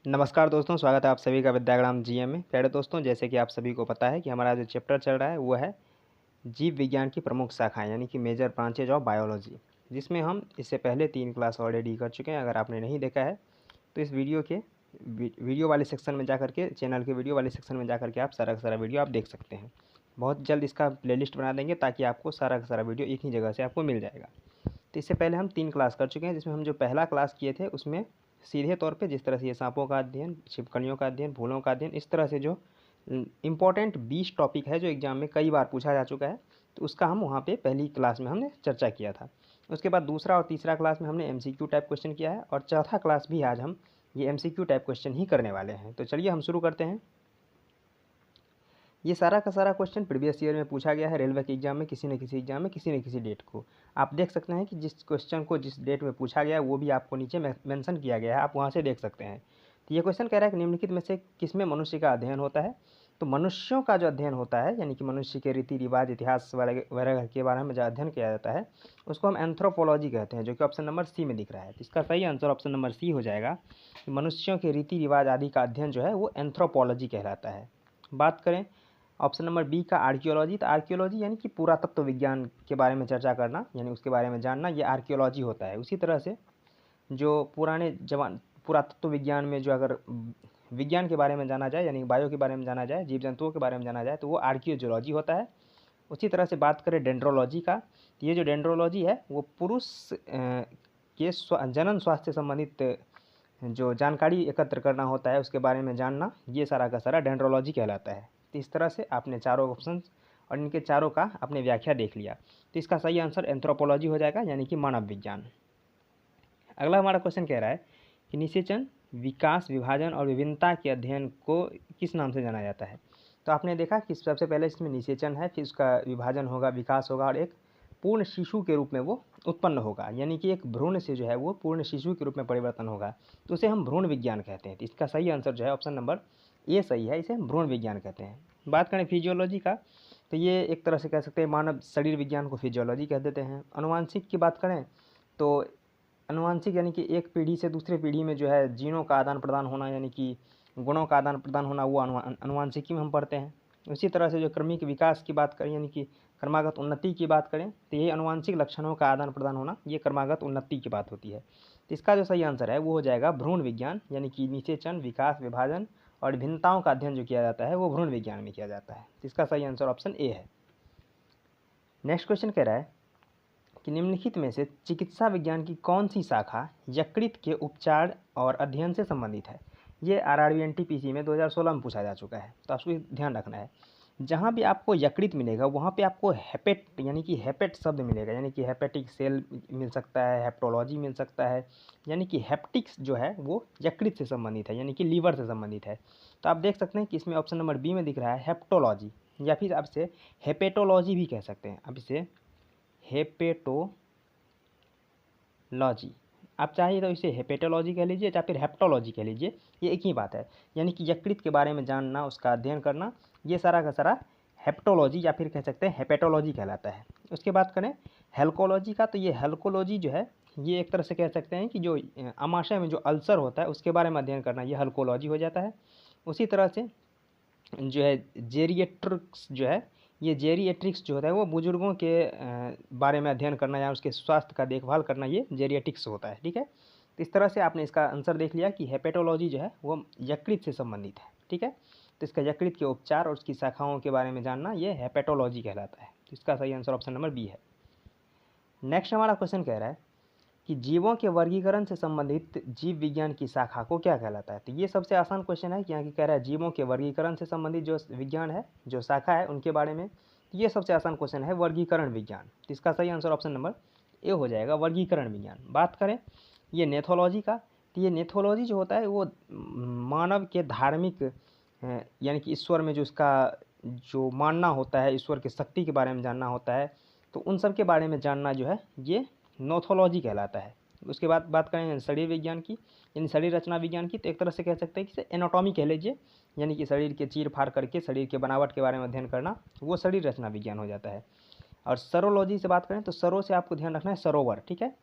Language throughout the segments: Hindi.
नमस्कार दोस्तों, स्वागत है आप सभी का विद्याग्राम जीएम में। प्यारे दोस्तों, जैसे कि आप सभी को पता है कि हमारा जो चैप्टर चल रहा है वो है जीव विज्ञान की प्रमुख शाखाएं यानी कि मेजर ब्रांचेज ऑफ बायोलॉजी, जिसमें हम इससे पहले 3 क्लास ऑलरेडी कर चुके हैं। अगर आपने नहीं देखा है तो इस वीडियो वाले सेक्शन में जाकर के, चैनल के वीडियो वाले सेक्शन में जाकर के आप सारा का सारा वीडियो आप देख सकते हैं। बहुत जल्द इसका प्लेलिस्ट बना देंगे ताकि आपको सारा का सारा वीडियो एक ही जगह से आपको मिल जाएगा। तो इससे पहले हम 3 क्लास कर चुके हैं, जिसमें हम जो पहला क्लास किए थे उसमें सीधे तौर पे जिस तरह से ये सांपों का अध्ययन, छिपकलियों का अध्ययन, फूलों का अध्ययन, इस तरह से जो इम्पॉर्टेंट 20 टॉपिक है जो एग्जाम में कई बार पूछा जा चुका है, तो उसका हम वहाँ पे पहली क्लास में हमने चर्चा किया था। उसके बाद दूसरा और तीसरा क्लास में हमने MCQ टाइप क्वेश्चन किया है, और चौथा क्लास भी आज हम ये MCQ टाइप क्वेश्चन ही करने वाले हैं। तो चलिए हम शुरू करते हैं। ये सारा का सारा क्वेश्चन प्रीवियस ईयर में पूछा गया है रेलवे के एग्जाम में, किसी न किसी एग्जाम में, किसी न किसी डेट को। आप देख सकते हैं कि जिस क्वेश्चन को जिस डेट में पूछा गया है वो भी आपको नीचे मेंशन किया गया है, आप वहाँ से देख सकते हैं। तो ये क्वेश्चन कह रहा है कि निम्नलिखित में से किसमें मनुष्य का अध्ययन होता है। तो मनुष्यों का जो अध्ययन होता है, यानी कि मनुष्य के रीति रिवाज, इतिहास वगैरह के बारे में जो अध्ययन किया जाता है, उसको हम एंथ्रोपोलॉजी कहते हैं, जो कि ऑप्शन नंबर सी में दिख रहा है। तो इसका सही आंसर ऑप्शन नंबर सी हो जाएगा। मनुष्यों के रीति रिवाज आदि का अध्ययन जो है वो एंथ्रोपोलॉजी कहलाता है। बात करें ऑप्शन नंबर बी का आर्कियोलॉजी, तो आर्कियोलॉजी यानी कि पुरातत्व विज्ञान के बारे में चर्चा करना, यानी उसके बारे में जानना, ये आर्कियोलॉजी होता है। उसी तरह से जो पुराने जवान पुरातत्व विज्ञान में जो अगर विज्ञान के बारे में जाना जाए, यानी बायो के बारे में जाना जाए, जीव जंतुओं के बारे में जाना जाए, तो वो आर्कियोलॉजी होता है। उसी तरह से बात करें डेंड्रोलॉजी का, तो ये जो डेंड्रोलॉजी है वो पुरुष के जनन स्वास्थ्य से संबंधित जो जानकारी एकत्र करना होता है उसके बारे में जानना, ये सारा का सारा डेंड्रोलॉजी कहलाता है। तो इस तरह से आपने चारों ऑप्शन और इनके चारों का आपने व्याख्या देख लिया। तो इसका सही आंसर एंथ्रोपोलॉजी हो जाएगा, यानी कि मानव विज्ञान। अगला हमारा क्वेश्चन कह रहा है कि निषेचन, विकास, विभाजन और विभिन्नता के अध्ययन को किस नाम से जाना जाता है। तो आपने देखा कि सबसे पहले इसमें निषेचन है, फिर उसका विभाजन होगा, विकास होगा, और एक पूर्ण शिशु के रूप में वो उत्पन्न होगा, यानी कि एक भ्रूण से जो है वो पूर्ण शिशु के रूप में परिवर्तन होगा, तो उसे हम भ्रूण विज्ञान कहते हैं। तो इसका सही आंसर जो है ऑप्शन नंबर ए सही है, इसे हम भ्रूण विज्ञान कहते हैं। बात करें फिजियोलॉजी का, तो ये एक तरह से कह सकते हैं मानव शरीर विज्ञान को फिजियोलॉजी कह देते हैं। अनुवांशिक की बात करें तो अनुवांशिक यानी कि एक पीढ़ी से दूसरी पीढ़ी में जो है जीनों का आदान प्रदान होना, यानी कि गुणों का आदान प्रदान होना, वो अनुवांशिकी में हम पढ़ते हैं। उसी तरह से जो क्रमिक विकास की बात करें, यानी कि क्रमागत उन्नति की बात करें, तो ये अनुवांशिक लक्षणों का आदान प्रदान होना, ये क्रमागत उन्नति की बात होती है। तो इसका जो सही आंसर है वो हो जाएगा भ्रूण विज्ञान, यानी कि निषेचन, विकास, विभाजन और भिन्नताओं का अध्ययन जो किया जाता है वो भ्रूण विज्ञान में किया जाता है। तो इसका सही आंसर ऑप्शन ए है। नेक्स्ट क्वेश्चन कह रहा है कि निम्नलिखित में से चिकित्सा विज्ञान की कौन सी शाखा यकृत के उपचार और अध्ययन से संबंधित है। ये RRB NTPC में 2016 में पूछा जा चुका है, तो आपको ध्यान रखना है। जहाँ भी आपको यकृत मिलेगा वहाँ पे आपको हेपेट यानी कि हेपेट शब्द मिलेगा, यानी कि हेपेटिक सेल मिल सकता है, हेप्टोलॉजी मिल सकता है, यानी कि हेप्टिक्स जो है वो यकृत से संबंधित है, यानी कि लीवर से संबंधित है। तो आप देख सकते हैं कि इसमें ऑप्शन नंबर बी में दिख रहा है हेप्टोलॉजी, या फिर आप इसे हेपेटोलॉजी भी कह सकते हैं। आप इसे हेपेटोलॉजी, आप चाहिए तो इसे हेपेटोलॉजी कह लीजिए या फिर हेप्टोलॉजी कह लीजिए, ये एक ही बात है। यानी कि यकृत के बारे में जानना, उसका अध्ययन करना, ये सारा का सारा हेप्टोलॉजी या फिर कह सकते हैं हेपेटोलॉजी कहलाता है। उसके बाद करें हेल्कोलॉजी का, तो ये हेल्कोलॉजी जो है ये एक तरह से कह सकते हैं कि जो आमाशय में जो अल्सर होता है उसके बारे में अध्ययन करना, ये हेल्कोलॉजी हो जाता है। उसी तरह से जो है जेरिएट्रिक्स जो है, ये जेरिएट्रिक्स जो होता है वो बुजुर्गों के बारे में अध्ययन करना या उसके स्वास्थ्य का देखभाल करना, ये जेरिएट्रिक्स होता है। ठीक है, तो इस तरह से आपने इसका आंसर देख लिया कि हेपेटोलॉजी जो है वो यकृत से संबंधित है। ठीक है, तो इसका यकृत के उपचार और उसकी शाखाओं के बारे में जानना, ये हेपेटोलॉजी कहलाता है। तो इसका सही आंसर ऑप्शन नंबर बी है। नेक्स्ट हमारा क्वेश्चन कह रहा है कि जीवों के वर्गीकरण से संबंधित जीव विज्ञान की शाखा को क्या कहलाता है। तो ये सबसे आसान क्वेश्चन है कि यहाँ की कह रहा है जीवों के वर्गीकरण से संबंधित जो विज्ञान है, जो शाखा है उनके बारे में। तो ये सबसे आसान क्वेश्चन है, वर्गीकरण विज्ञान। तो इसका सही आंसर ऑप्शन नंबर ए हो जाएगा, वर्गीकरण विज्ञान। बात करें ये नेथोलॉजी का, तो ये नेथोलॉजी जो होता है वो मानव के धार्मिक यानी कि ईश्वर में जो उसका जो मानना होता है, ईश्वर की शक्ति के बारे में जानना होता है, तो उन सब के बारे में जानना जो है ये नोथोलॉजी कहलाता है। उसके बाद बात करें शरीर विज्ञान की, यानी शरीर रचना विज्ञान की, तो एक तरह से कह सकते हैं कि इसे एनाटॉमी कह लीजिए, यानी कि शरीर के चीर फाड़ करके शरीर के बनावट के बारे में अध्ययन करना, वो शरीर रचना विज्ञान हो जाता है। और सरोलॉजी से बात करें तो सरो से आपको ध्यान रखना है सरोवर। ठीक है,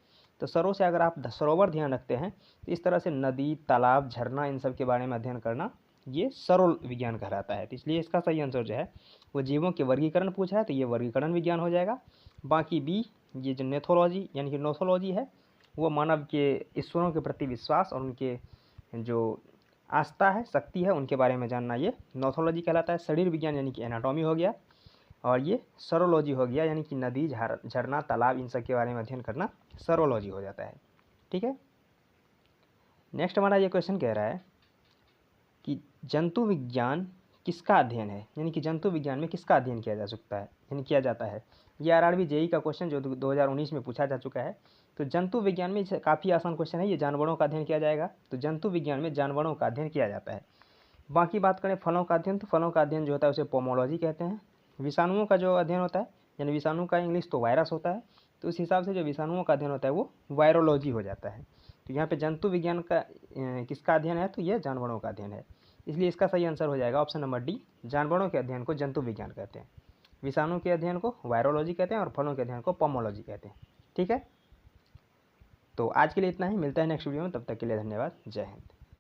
तो सरों से अगर आप सरोवर ध्यान रखते हैं तो इस तरह से नदी, तालाब, झरना, इन सब के बारे में अध्ययन करना ये सरों विज्ञान कहलाता है। तो इसलिए इसका सही आंसर जो है वो जीवों के वर्गीकरण पूछा है तो ये वर्गीकरण विज्ञान हो जाएगा। बाकी बी, ये जो नेथोलॉजी यानी कि नोथोलॉजी है, वो मानव के ईश्वरों के प्रति विश्वास और उनके जो आस्था है, शक्ति है, उनके बारे में जानना, ये नोथोलॉजी कहलाता है। शरीर विज्ञान यानी कि एनाटॉमी हो गया, और ये सरोलॉजी हो गया यानी कि नदी, झरना, तालाब, इन सब के बारे में अध्ययन करना सरोलॉजी हो जाता है। ठीक है। नेक्स्ट हमारा ये क्वेश्चन कह रहा है कि जंतु विज्ञान किसका अध्ययन है, यानी कि जंतु विज्ञान में किसका अध्ययन किया जा सकता है, यानी किया जाता है। ये आरआरबी जेई का क्वेश्चन जो 2019 में पूछा जा चुका है। तो जंतु विज्ञान में काफ़ी आसान क्वेश्चन है, ये जानवरों का अध्ययन किया जाएगा। तो जंतु विज्ञान में जानवरों का अध्ययन किया जाता है। बाकी बात करें फलों का अध्ययन, तो फलों का अध्ययन जो होता है उसे पोमोलॉजी कहते हैं। विषाणुओं का जो अध्ययन होता है, यानी विषाणु का इंग्लिश तो वायरस होता है, तो उस हिसाब से जो विषाणुओं का अध्ययन होता है वो वायरोलॉजी हो जाता है। तो यहाँ पे जंतु विज्ञान का किसका अध्ययन है, तो ये जानवरों का अध्ययन है। इसलिए इसका सही आंसर हो जाएगा ऑप्शन नंबर डी, जानवरों के अध्ययन को जंतु विज्ञान कहते हैं, विषाणु के अध्ययन को वायरोलॉजी कहते हैं और फलों के अध्ययन को पोमोलॉजी कहते हैं। ठीक है। तो आज के लिए इतना ही, मिलता है नेक्स्ट वीडियो में, तब तक के लिए धन्यवाद, जय हिंद।